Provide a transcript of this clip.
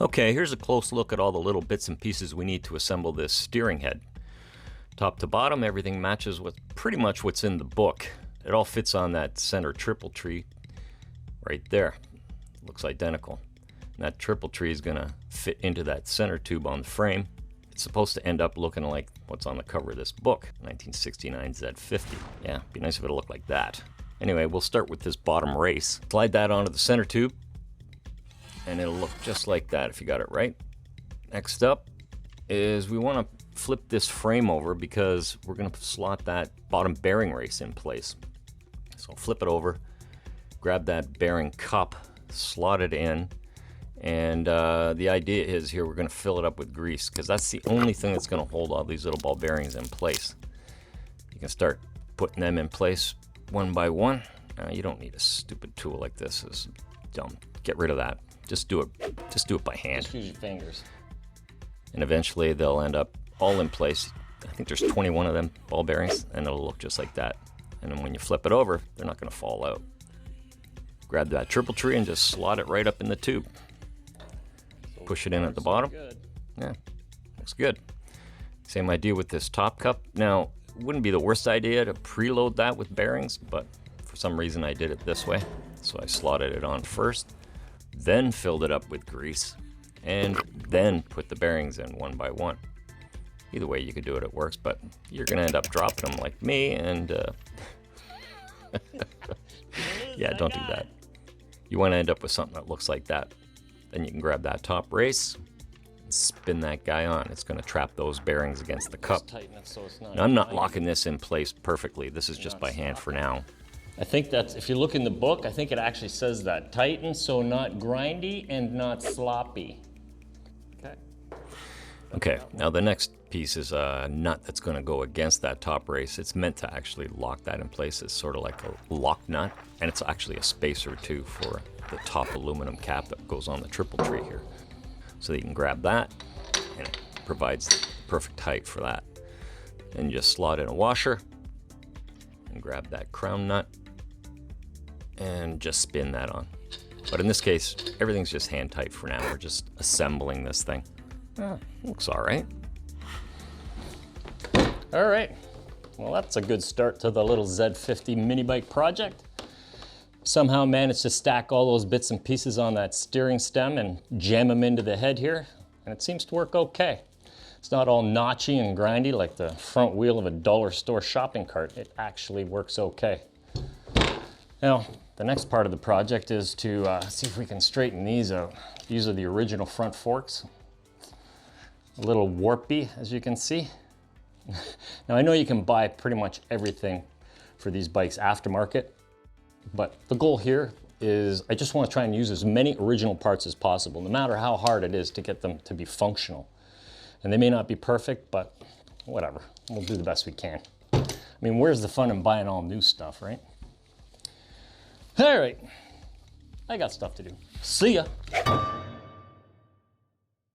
Okay, here's a close look at all the little bits and pieces we need to assemble this steering head. Top to bottom, everything matches with pretty much what's in the book. It all fits on that center triple tree right there. Looks identical. And that triple tree is gonna fit into that center tube on the frame. It's supposed to end up looking like what's on the cover of this book, 1969 Z50. Yeah, be nice if it looked like that. Anyway, we'll start with this bottom race. Slide that onto the center tube, and it'll look just like that if you got it right. Next up is we want to flip this frame over because we're going to slot that bottom bearing race in place. So flip it over, grab that bearing cup, slot it in, and the idea is here we're going to fill it up with grease because that's the only thing that's going to hold all these little ball bearings in place. You can start putting them in place one by one. You don't need a stupid tool like this. It's dumb. Get rid of that. Just do it by hand. Just use your fingers. And eventually they'll end up all in place. I think there's 21 of them ball bearings, and it'll look just like that. And then when you flip it over, they're not going to fall out. Grab that triple tree and just slot it right up in the tube. Push it in at the bottom. Yeah, looks good. Same idea with this top cup. Now, it wouldn't be the worst idea to preload that with bearings, but for some reason I did it this way. So I slotted it on first, then filled it up with grease, and then put the bearings in one by one. Either way you could do it, it works, but you're gonna end up dropping them like me, and yeah, don't do that. You wanna end up with something that looks like that. Then you can grab that top race and spin that guy on. It's gonna trap those bearings against the cup. Now, I'm not locking this in place perfectly. This is just by hand for now. I think that's, if you look in the book, I think it actually says that. Tighten so not grindy and not sloppy. Okay, now the next piece is a nut that's going to go against that top race. It's meant to actually lock that in place. It's sort of like a lock nut, and it's actually a spacer too for the top aluminum cap that goes on the triple tree here. So you can grab that, and it provides the perfect height for that. Then you just slot in a washer, and grab that crown nut, and just spin that on. But in this case, everything's just hand tight for now. We're just assembling this thing. Looks all right. All right. Well, that's a good start to the little Z50 mini bike project. Somehow managed to stack all those bits and pieces on that steering stem and jam them into the head here, and it seems to work okay. It's not all notchy and grindy like the front wheel of a dollar store shopping cart. It actually works okay. Now, the next part of the project is to see if we can straighten these out. These are the original front forks. A little warpy, as you can see. Now, I know you can buy pretty much everything for these bikes aftermarket, but the goal here is I just want to try and use as many original parts as possible, no matter how hard it is to get them to be functional. And they may not be perfect, but whatever. We'll do the best we can. I mean, where's the fun in buying all new stuff, right? All right, I got stuff to do. See ya.